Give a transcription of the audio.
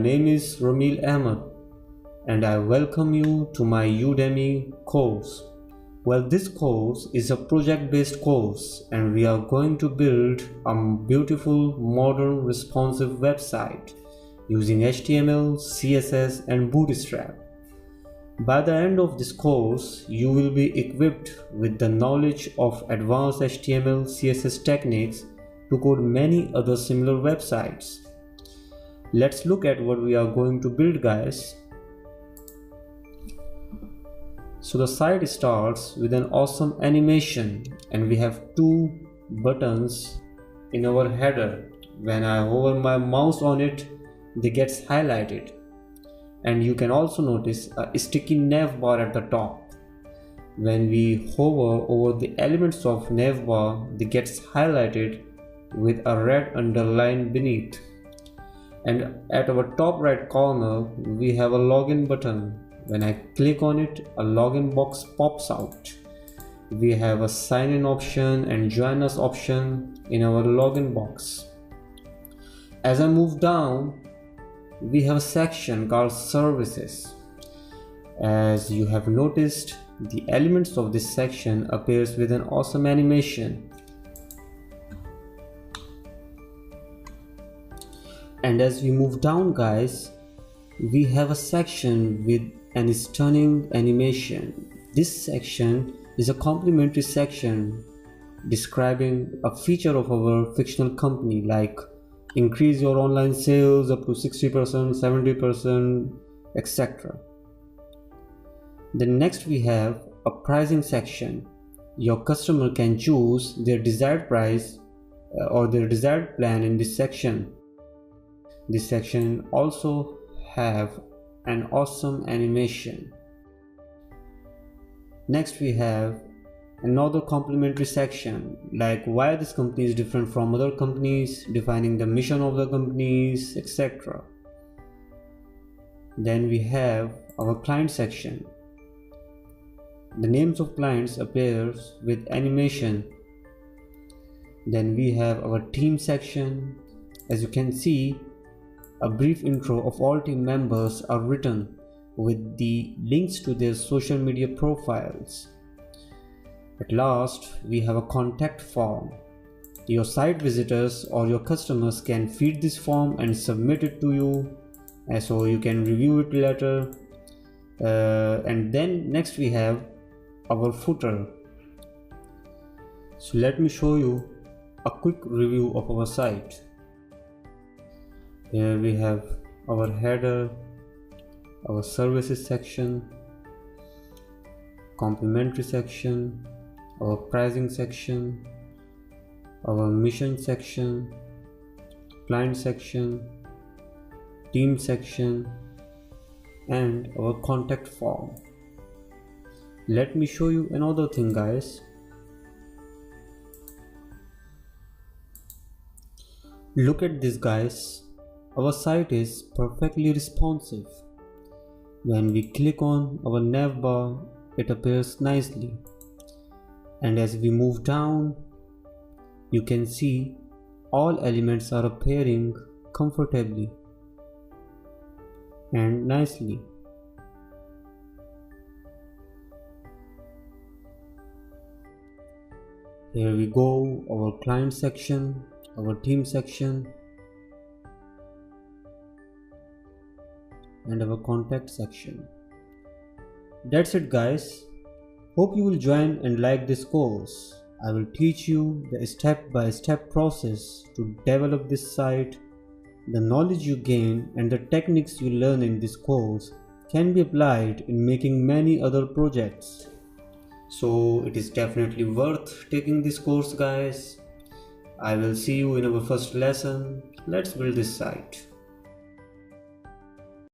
name is Ramil Ahmed and I welcome you to my Udemy course. Well, this course is a project-based course and we are going to build a beautiful, modern, responsive website using HTML, CSS and Bootstrap. By the end of this course, you will be equipped with the knowledge of advanced HTML, CSS techniques to code many other similar websites. Let's look at what we are going to build, guys. So the site starts with an awesome animation and we have two buttons in our header. When I hover my mouse on it, they gets highlighted. And you can also notice a sticky navbar at the top. When we hover over the elements of navbar, they gets highlighted with a red underline beneath. And at our top right corner, we have a login button. When I click on it, a login box pops out. We have a sign in option and join us option in our login box. As I move down, we have a section called services. As you have noticed, the elements of this section appears with an awesome animation. And as we move down, guys, we have a section with an stunning animation. This section is a complimentary section describing a feature of our fictional company, like increase your online sales up to 60%, 70%, etc. Then next we have a pricing section. Your customer can choose their desired price or their desired plan in this section. This section also have an awesome animation. Next we have another complimentary section, like why this company is different from other companies, defining the mission of the companies, etc. Then we have our client section. The names of clients appears with animation. Then we have our team section. As you can see, a brief intro of all team members are written with the links to their social media profiles. At last, we have a contact form. Your site visitors or your customers can feed this form and submit it to you, so you can review it later. And then next we have our footer. So let me show you a quick review of our site. Here we have our header, our services section, complimentary section, our pricing section, our mission section, client section, team section, and our contact form. Let me show you another thing, guys. Look at this, guys. Our site is perfectly responsive. When we click on our navbar, it appears nicely. And as we move down, you can see all elements are appearing comfortably and nicely. Here we go, our client section, our team section, and our contact section. That's it, guys. Hope you will join and like this course. I will teach you the step-by-step process to develop this site. The knowledge you gain and the techniques you learn in this course can be applied in making many other projects. So it is definitely worth taking this course, guys. I will see you in our first lesson. Let's build this site.